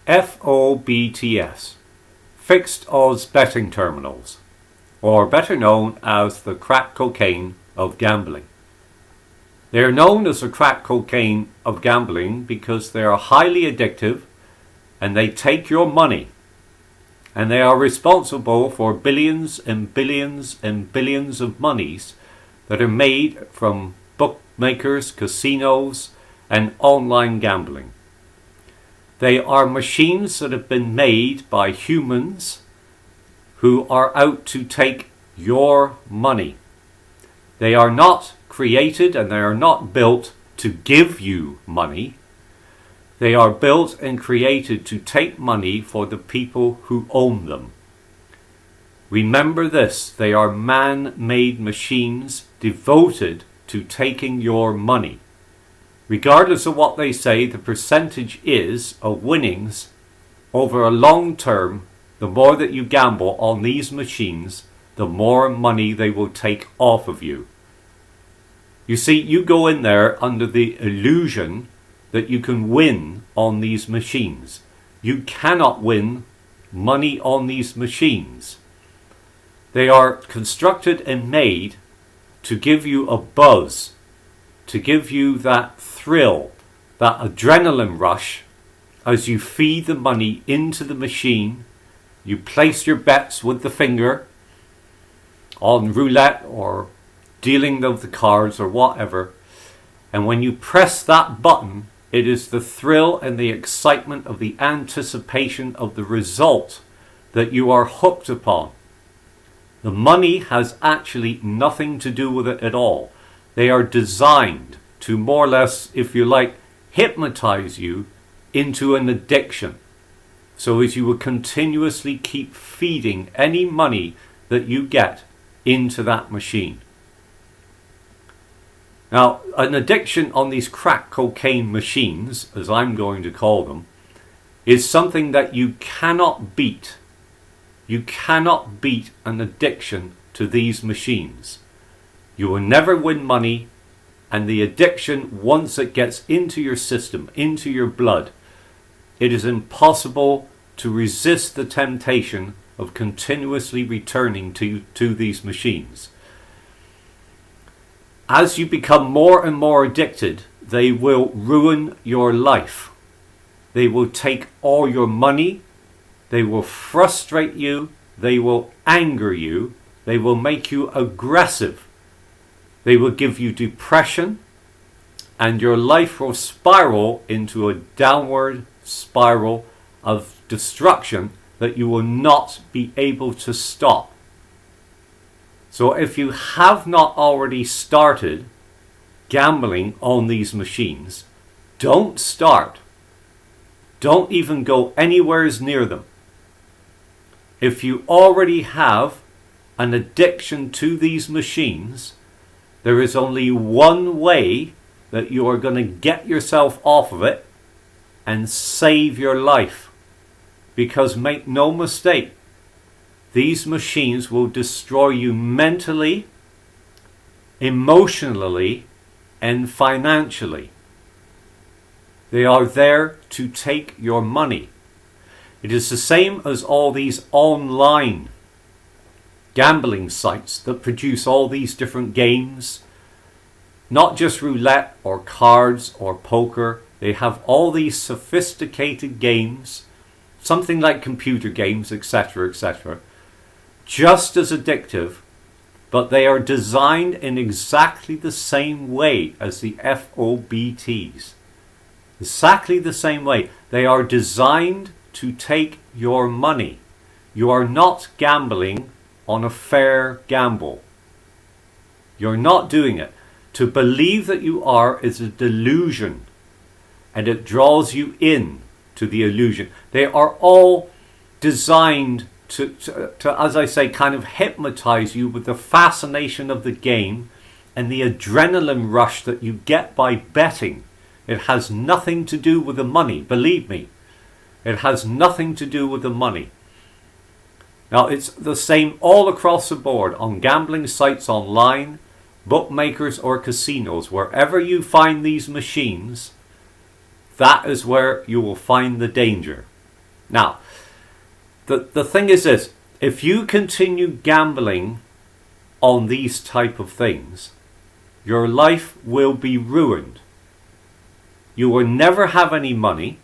FOBTS, Fixed Odds Betting Terminals, or better known as the crack cocaine of gambling. They are known as the crack cocaine of gambling because they are highly addictive and they take your money, and they are responsible for billions and billions and billions of monies that are made from bookmakers, casinos, and online gambling. They are machines that have been made by humans who are out to take your money. They are not created and they are not built to give you money. They are built and created to take money for the people who own them. Remember this, they are man-made machines devoted to taking your money. Regardless of what they say, the percentage is of winnings over a long term. The more that you gamble on these machines, the more money they will take off of you. You see, you go in there under the illusion that you can win on these machines. You cannot win money on these machines. They are constructed and made to give you a buzz, to give you that thrill, that adrenaline rush as you feed the money into the machine. You place your bets with the finger on roulette or dealing of the cards or whatever, and when you press that button, it is the thrill and the excitement of the anticipation of the result that you are hooked upon. The money has actually nothing to do with it at all. They are designed to more or less, if you like, hypnotize you into an addiction. So as you will continuously keep feeding any money that you get into that machine. Now, an addiction on these crack cocaine machines, as I'm going to call them, is something that you cannot beat. You cannot beat an addiction to these machines. You will never win money, and the addiction, once it gets into your system, into your blood, it is impossible to resist the temptation of continuously returning to these machines. As you become more and more addicted, they will ruin your life. They will take all your money. They will frustrate you. They will anger you. They will make you aggressive. They will give you depression. And your life will spiral into a downward spiral of destruction that you will not be able to stop. So if you have not already started gambling on these machines, don't start. Don't even go anywhere near them. If you already have an addiction to these machines, there is only one way that you are going to get yourself off of it and save your life. Because make no mistake, these machines will destroy you mentally, emotionally, and financially. They are there to take your money. It is the same as all these online gambling sites that produce all these different games. Not just roulette or cards or poker. They have all these sophisticated games, something like computer games, etc., etc. Just as addictive, but they are designed in exactly the same way as the FOBTs. Exactly the same way. They are designed to take your money. You are not gambling on a fair gamble. You're not doing it. To believe that you are is a delusion, and it draws you in to the illusion. They are all designed to, as I say, kind of hypnotize you with the fascination of the game and the adrenaline rush that you get by betting. It has nothing to do with the money, believe me. It has nothing to do with the money. Now, it's the same all across the board on gambling sites online, bookmakers or casinos. Wherever you find these machines, that is where you will find the danger. Now, the thing is this: if you continue gambling on these type of things, your life will be ruined. You will never have any money.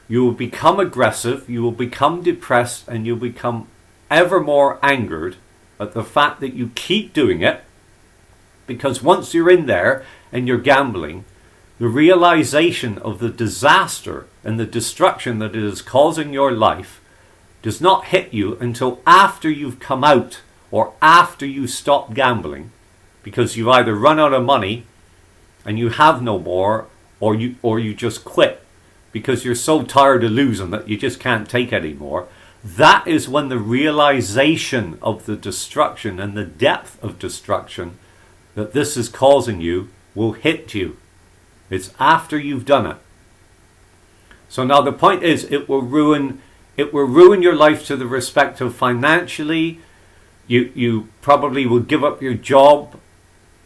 You will become aggressive, you will become depressed, and you'll become ever more angered at the fact that you keep doing it, because once you're in there and you're gambling, the realization of the disaster and the destruction that it is causing your life does not hit you until after you've come out or after you stop gambling, because you've either run out of money and you have no more, or you just quit because you're so tired of losing that you just can't take anymore. That is when the realization of the destruction and the depth of destruction that this is causing you will hit you. It's after you've done it. So now the point is, it will ruin your life to the respect of financially. You probably will give up your job.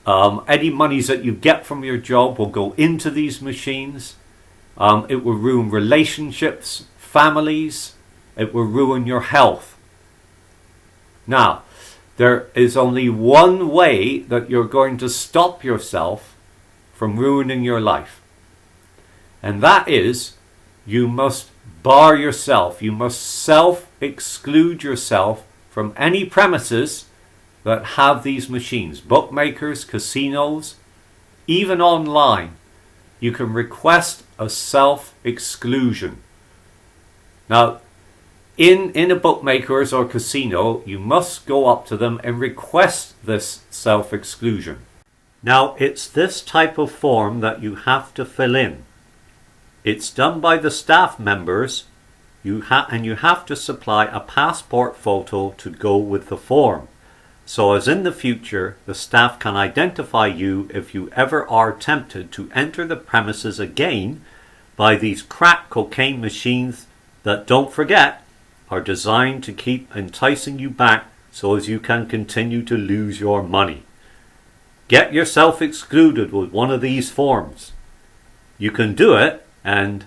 Any monies that you get from your job will go into these machines. It will ruin relationships, families. It will ruin your health. Now, there is only one way that you're going to stop yourself from ruining your life. And that is, you must bar yourself. You must self-exclude yourself from any premises that have these machines. Bookmakers, casinos, even online. You can request a self-exclusion. Now, in a bookmaker's or casino, you must go up to them and request this self-exclusion. Now, it's this type of form that you have to fill in. It's done by the staff members, and you have to supply a passport photo to go with the form. So as in the future, the staff can identify you if you ever are tempted to enter the premises again by these crack cocaine machines that, don't forget, are designed to keep enticing you back so as you can continue to lose your money. Get yourself excluded with one of these forms. You can do it, and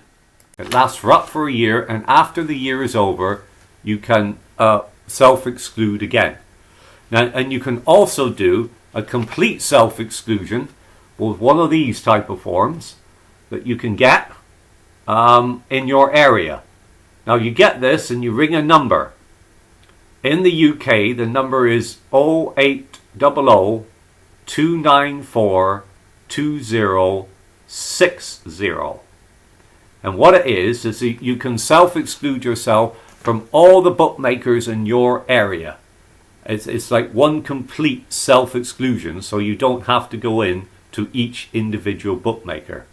it lasts for up for a year, and after the year is over, you can self-exclude again. Now, and you can also do a complete self-exclusion with one of these type of forms that you can get in your area. Now, you get this and you ring a number. In the UK, the number is 0800 294 2060. And what it is that you can self-exclude yourself from all the bookmakers in your area. It's like one complete self-exclusion, so you don't have to go in to each individual bookmaker.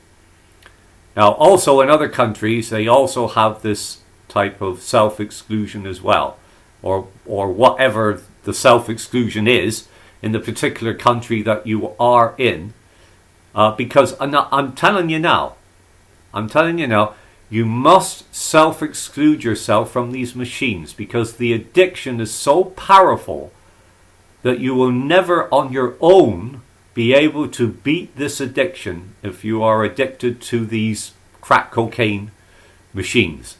Now, also in other countries, they also have this type of self-exclusion as well, or whatever the self-exclusion is in the particular country that you are in. Because I'm telling you now, you must self-exclude yourself from these machines, because the addiction is so powerful that you will never on your own be able to beat this addiction if you are addicted to these crack cocaine machines.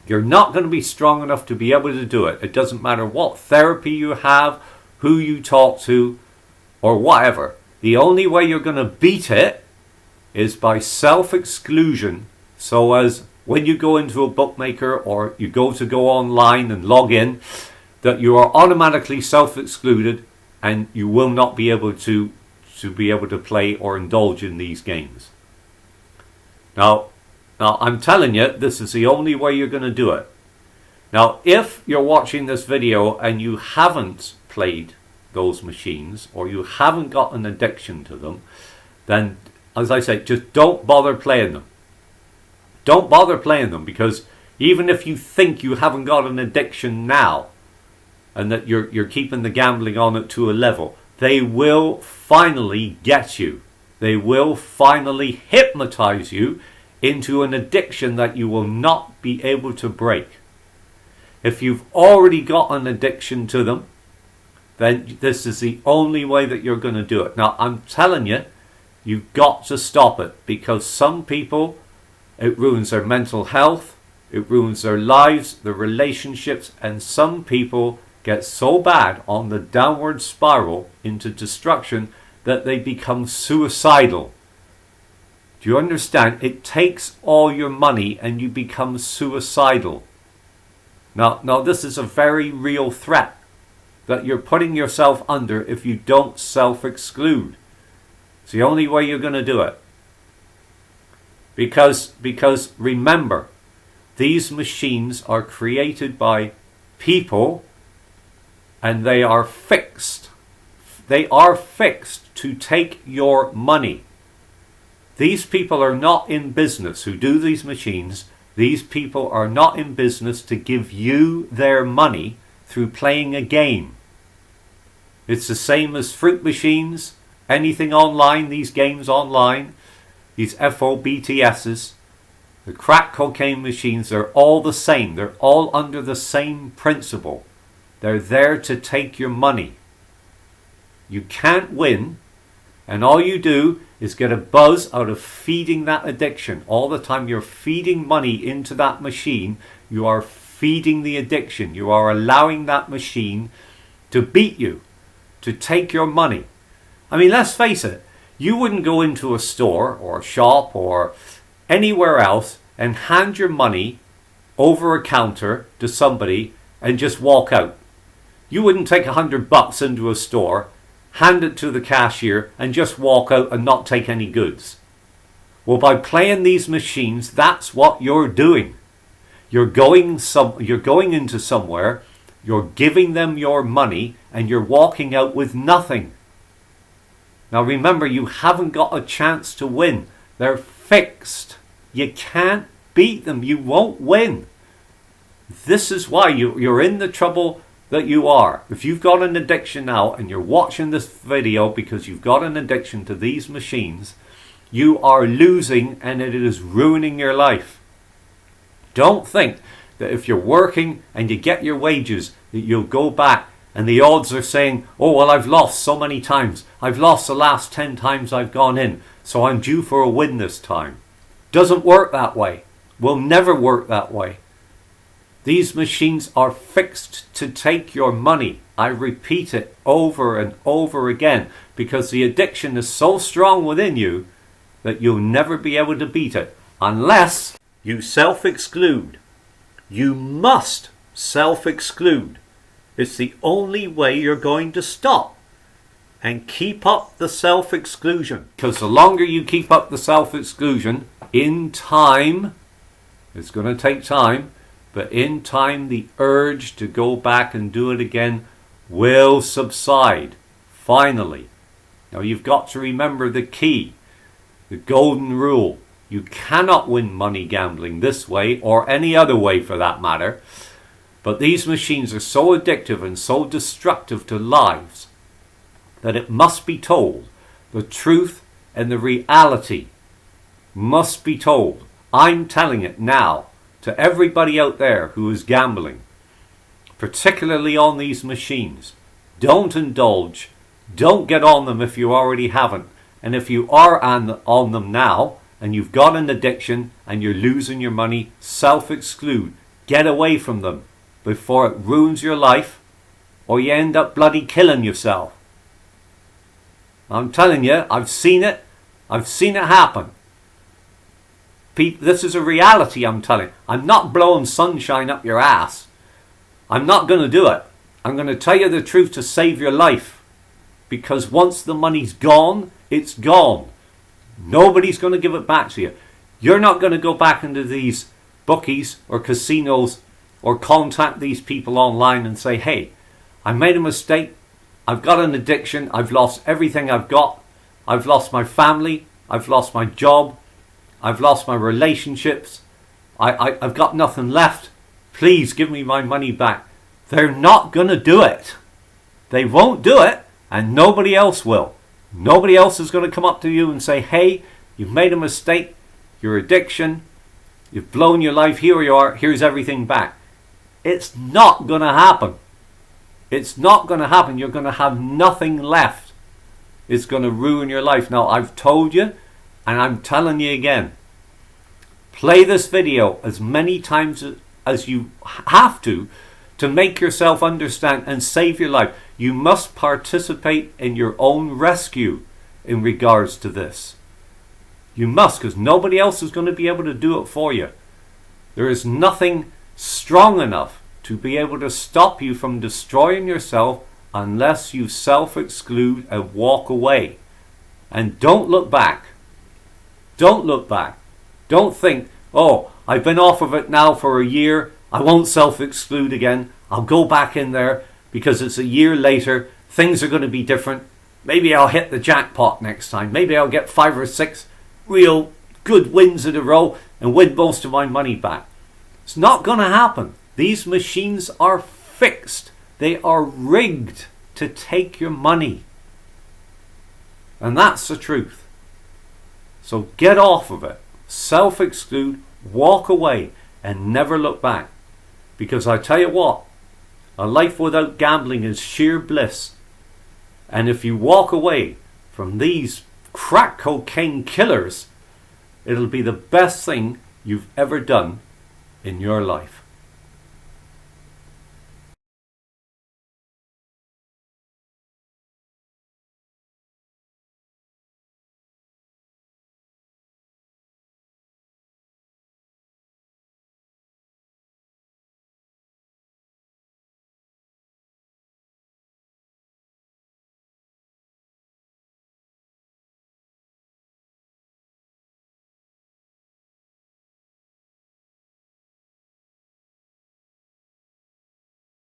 You're not going to be strong enough to be able to do it. It doesn't matter what therapy you have, who you talk to, or whatever. The only way you're going to beat it is by self-exclusion. So as when you go into a bookmaker or you go online and log in, that you are automatically self-excluded and you will not be able to play or indulge in these games. Now I'm telling you, this is the only way you're going to do it. Now, if you're watching this video and you haven't played those machines, or you haven't got an addiction to them, then, as I say, just don't bother playing them. Don't bother playing them, because even if you think you haven't got an addiction now, and that you're keeping the gambling on it to a level, they will finally get you. They will finally hypnotize you into an addiction that you will not be able to break. If you've already got an addiction to them, then this is the only way that you're going to do it. Now, I'm telling you, you've got to stop it, because some people, it ruins their mental health, It ruins their lives, their relationships, and some people get so bad on the downward spiral into destruction that they become suicidal. Do you understand? It takes all your money and you become suicidal. Now this is a very real threat that you're putting yourself under if you don't self-exclude. It's the only way you're going to do it. Because remember, these machines are created by people and they are fixed. They are fixed to take your money. These people are not in business who do these machines. These people are not in business to give you their money through playing a game. It's the same as fruit machines, anything online, these games online, these FOBTSs, the crack cocaine machines, they're all the same. They're all under the same principle. They're there to take your money. You can't win, and all you do is get a buzz out of feeding that addiction. All the time you're feeding money into that machine, you are feeding the addiction. You are allowing that machine to beat you, to take your money. I mean, let's face it, you wouldn't go into a store or a shop or anywhere else and hand your money over a counter to somebody and just walk out. You wouldn't take $100 into a store, hand it to the cashier and just walk out and not take any goods. Well, by playing these machines, that's what you're doing. You're going into somewhere, you're giving them your money, and you're walking out with nothing. Now remember, you haven't got a chance to win. They're fixed. You can't beat them. You won't win. This is why you're in the trouble that you are. If you've got an addiction now and you're watching this video because you've got an addiction to these machines, you are losing and it is ruining your life. Don't think that if you're working and you get your wages that you'll go back and the odds are saying, oh well, I've lost so many times. I've lost the last 10 times I've gone in, so I'm due for a win this time. Doesn't work that way. Will never work that way. These machines are fixed to take your money. I repeat it over and over again because the addiction is so strong within you that you'll never be able to beat it unless you self-exclude. You must self-exclude. It's the only way you're going to stop and keep up the self-exclusion. Because the longer you keep up the self-exclusion, in time, it's going to take time, but in time the urge to go back and do it again will subside, finally. Now you've got to remember the key, the golden rule. You cannot win money gambling this way, or any other way for that matter. But these machines are so addictive and so destructive to lives that it must be told. The truth and the reality must be told. I'm telling it now to everybody out there who is gambling, particularly on these machines. Don't indulge. Don't get on them if you already haven't. And if you are on them now and you've got an addiction and you're losing your money, self-exclude. Get away from them before it ruins your life or you end up bloody killing yourself. I'm telling you, I've seen it. I've seen it happen. This is a reality, I'm telling you. I'm not blowing sunshine up your ass. I'm not going to do it. I'm going to tell you the truth to save your life. Because once the money's gone, it's gone. Nobody's going to give it back to you. You're not going to go back into these bookies or casinos or contact these people online and say, hey, I made a mistake. I've got an addiction. I've lost everything I've got. I've lost my family. I've lost my job. I've lost my relationships. I've got nothing left. Please give me my money back. They're not going to do it. They won't do it, and nobody else will. Nobody else is going to come up to you and say, hey, you've made a mistake. Your addiction. You've blown your life. Here you are. Here's everything back. It's not going to happen. It's not going to happen. You're going to have nothing left. It's going to ruin your life. Now, I've told you, and I'm telling you again, Play this video as many times as you have to make yourself understand and save your life. You must participate in your own rescue in regards to this. You must, because nobody else is going to be able to do it for you. There is nothing strong enough to be able to stop you from destroying yourself unless you self-exclude and walk away. And don't look back. Don't look back. Don't think, oh, I've been off of it now for a year. I won't self-exclude again. I'll go back in there because it's a year later. Things are going to be different. Maybe I'll hit the jackpot next time. Maybe I'll get 5 or 6 real good wins in a row and win most of my money back. It's not going to happen. These machines are fixed. They are rigged to take your money. And that's the truth. So get off of it. Self-exclude, walk away, and never look back. Because I tell you what, a life without gambling is sheer bliss. And if you walk away from these crack cocaine killers, it'll be the best thing you've ever done in your life.